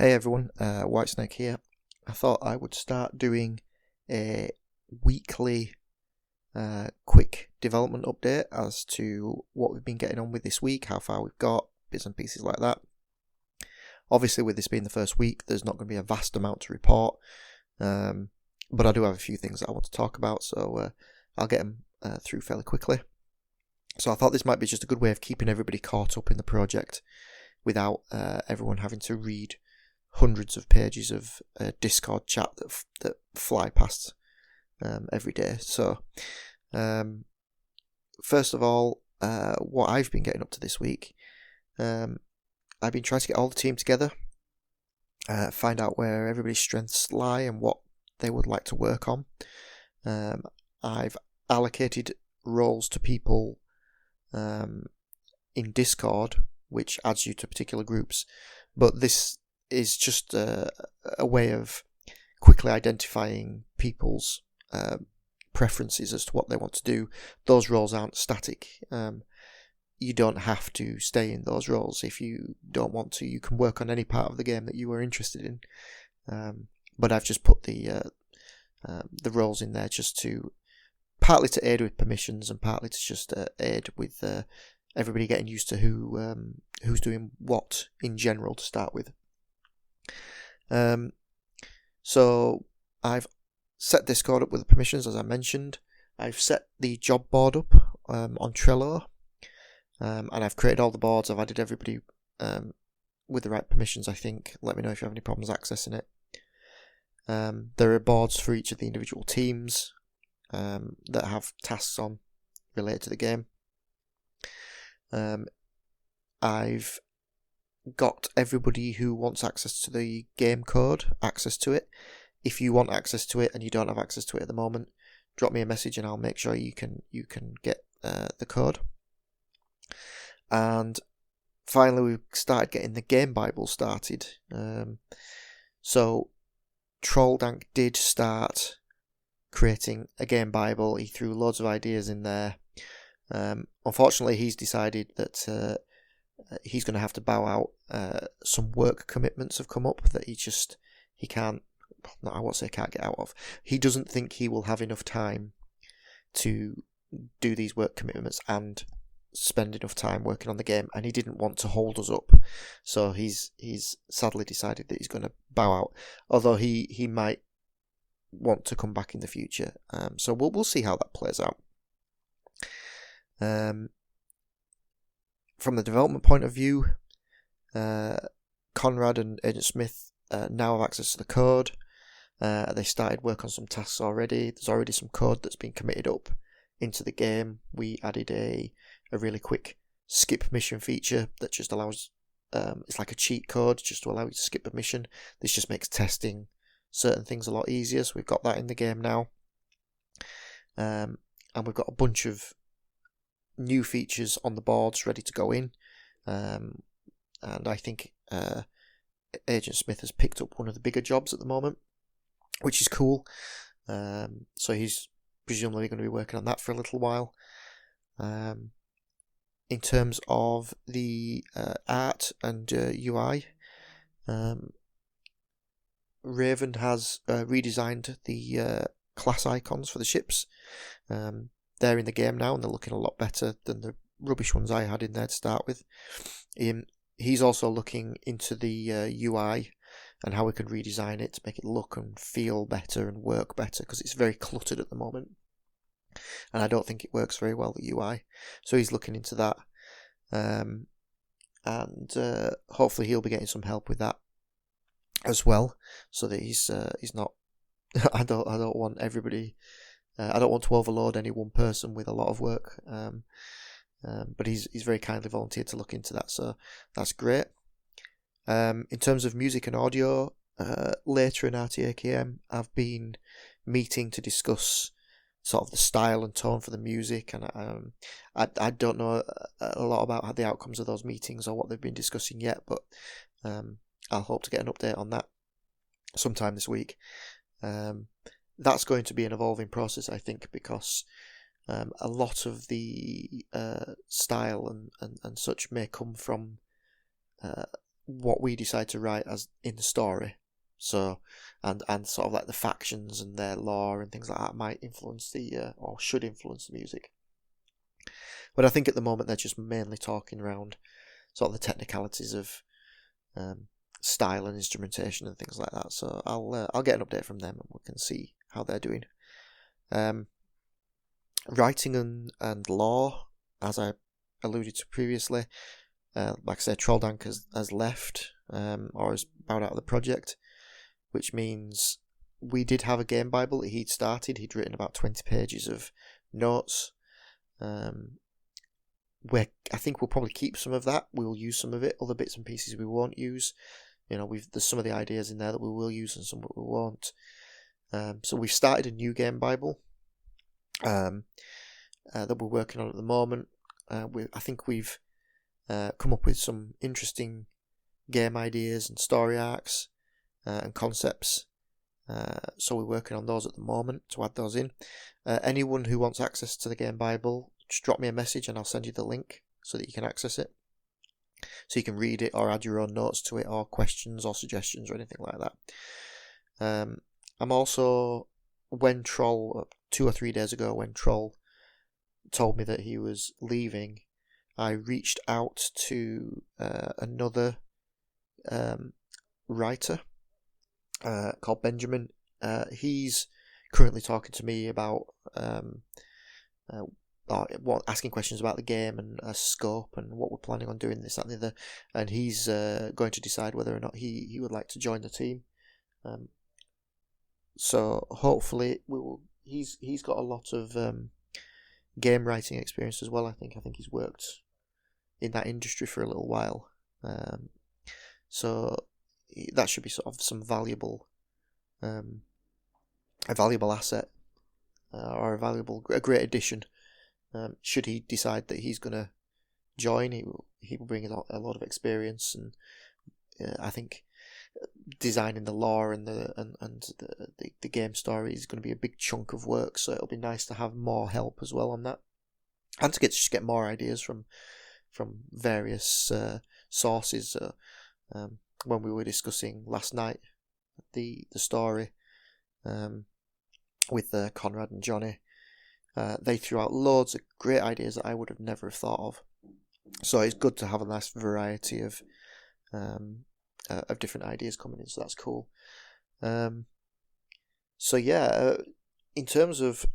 Hey everyone, Whitesnake here. I thought I would start doing a weekly quick development update as to what we've been getting on with this week, how far we've got, bits and pieces like that. Obviously with this being the first week, there's not going to be a vast amount to report, but I do have a few things that I want to talk about, so I'll get them through fairly quickly. So I thought this might be just a good way of keeping everybody caught up in the project without everyone having to read hundreds of pages of Discord chat that fly past every day. So, first of all, what I've been getting up to this week, I've been trying to get all the team together, find out where everybody's strengths lie and what they would like to work on. I've allocated roles to people in Discord, which adds you to particular groups, but this is just a way of quickly identifying people's preferences as to what they want to do. Those roles aren't static. You don't have to stay in those roles if you don't want to. You can work on any part of the game that you are interested in. But I've just put the roles in there just to partly to aid with permissions and partly to just aid with everybody getting used to who's doing what in general to start with. So I've set Discord up with the permissions, as I mentioned. I've set the job board up on Trello, and I've created all the boards. I've added everybody with the right permissions, I think. Let me know if you have any problems accessing it. There are boards for each of the individual teams that have tasks on related to the game. I've got everybody who wants access to the game code access to it. If you want access to it and you don't have access to it at the moment, drop me a message and I'll make sure you can get the code. And finally, we've started getting the game Bible started. So Trolldank did start creating a game Bible. He threw loads of ideas in there. Unfortunately, he's decided that he's going to have to bow out. Some work commitments have come up that he can't. No, I won't say can't get out of. He doesn't think he will have enough time to do these work commitments and spend enough time working on the game, and he didn't want to hold us up. So he's sadly decided that he's going to bow out. Although he might want to come back in the future. So we'll see how that plays out. From the development point of view, Conrad and Agent Smith now have access to the code. They started work on some tasks already. There's already some code that's been committed up into the game. We added a really quick skip mission feature that just allows, it's like a cheat code just to allow you to skip a mission. This just makes testing certain things a lot easier, so we've got that in the game now. And we've got a bunch of new features on the boards ready to go in. And I think Agent Smith has picked up one of the bigger jobs at the moment, which is cool. So he's presumably going to be working on that for a little while. In terms of the art and UI, Raven has redesigned the class icons for the ships. They're in the game now and they're looking a lot better than the rubbish ones I had in there to start with. He's also looking into the UI and how we can redesign it to make it look and feel better and work better, because it's very cluttered at the moment and I don't think it works very well, the UI. So he's looking into that, and hopefully he'll be getting some help with that as well, so that he's not I don't want everybody, I don't want to overload any one person with a lot of work, but he's very kindly volunteered to look into that, so that's great. In terms of music and audio, later in RTAKM, I've been meeting to discuss sort of the style and tone for the music, and I don't know a lot about the outcomes of those meetings or what they've been discussing yet, but I'll hope to get an update on that sometime this week. That's going to be an evolving process, I think, because a lot of the style and such may come from what we decide to write as in the story. So, and sort of like the factions and their lore and things like that might influence or should influence the music. But I think at the moment they're just mainly talking around sort of the technicalities of style and instrumentation and things like that. So I'll get an update from them and we can see how they're doing. Writing and lore, as I alluded to previously, like I said, Trolldank has left or is bowed out of the project, which means we did have a game bible that he'd started. He'd written about 20 pages of notes. Where I think we'll probably keep some of that. We'll use some of it. Other bits and pieces we won't use. There's some of the ideas in there that we will use and some that we won't. So we've started a new game bible that we're working on at the moment. I think we've come up with some interesting game ideas and story arcs and concepts. So we're working on those at the moment to add those in. Anyone who wants access to the game bible, just drop me a message and I'll send you the link so that you can access it. So you can read it or add your own notes to it or questions or suggestions or anything like that. I'm also, when Troll, 2 or 3 days ago, when Troll told me that he was leaving, I reached out to another writer called Benjamin. He's currently talking to me about asking questions about the game and scope and what we're planning on doing, this, that, and the other. And he's going to decide whether or not he would like to join the team. So hopefully he's got a lot of game writing experience as well. I think he's worked in that industry for a little while. So that should be sort of some valuable, a valuable asset or a great addition. Should he decide that he's going to join, he will bring a lot of experience, and I think designing the lore and the game story is going to be a big chunk of work. So it'll be nice to have more help as well on that, and to get more ideas from various sources. When we were discussing last night the story with Conrad and Johnny. They threw out loads of great ideas that I would have never have thought of. So it's good to have a nice variety of different ideas coming in. So that's cool. So yeah, in terms of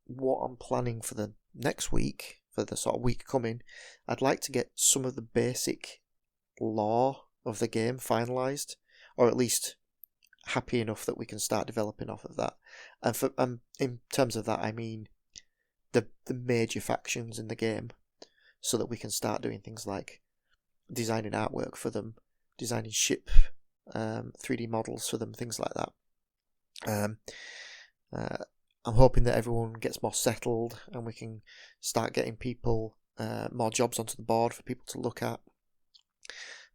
what I'm planning for the next week, for the sort of week coming, I'd like to get some of the basic lore of the game finalised, or at least happy enough that we can start developing off of that. And in terms of that, I mean the major factions in the game, so that we can start doing things like designing artwork for them, designing ship 3D models for them, things like that. I'm hoping that everyone gets more settled and we can start getting people more jobs onto the board for people to look at.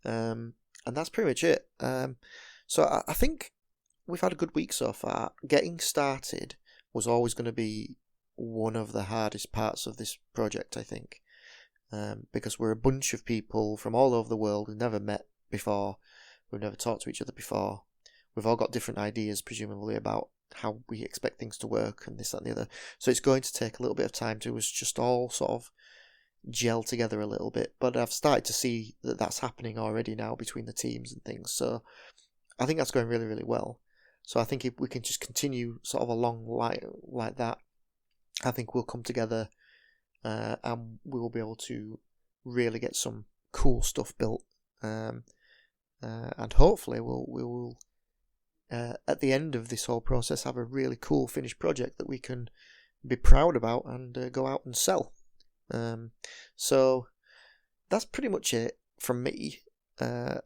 And that's pretty much it. So I think we've had a good week so far. Getting started was always going to be one of the hardest parts of this project, I think, because we're a bunch of people from all over the world who've never met before, we've never talked to each other before. We've all got different ideas, presumably, about how we expect things to work and this, that, and the other. So it's going to take a little bit of time to us just all sort of gel together a little bit. But I've started to see that that's happening already now between the teams and things. So I think that's going really, really well. So I think if we can just continue sort of along like that, I think we'll come together and we will be able to really get some cool stuff built. And hopefully we will at the end of this whole process have a really cool finished project that we can be proud about and go out and sell. So that's pretty much it from me. I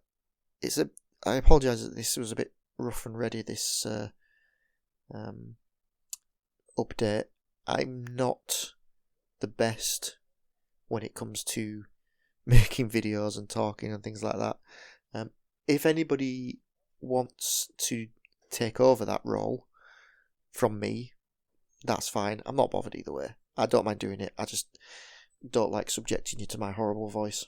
apologise that this was a bit rough and ready, this update. I'm not the best when it comes to making videos and talking and things like that. If anybody wants to take over that role from me, that's fine. I'm not bothered either way. I don't mind doing it. I just don't like subjecting you to my horrible voice.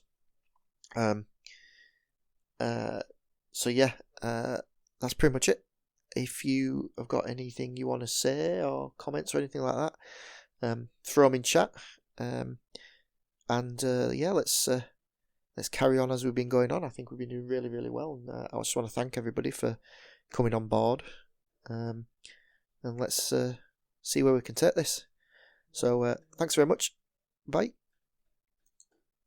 So yeah, that's pretty much it. If you have got anything you want to say or comments or anything like that, throw them in chat. Yeah, let's carry on as we've been going on. I think we've been doing really, really well. And I just want to thank everybody for coming on board. And let's see where we can take this. So thanks very much. Bye.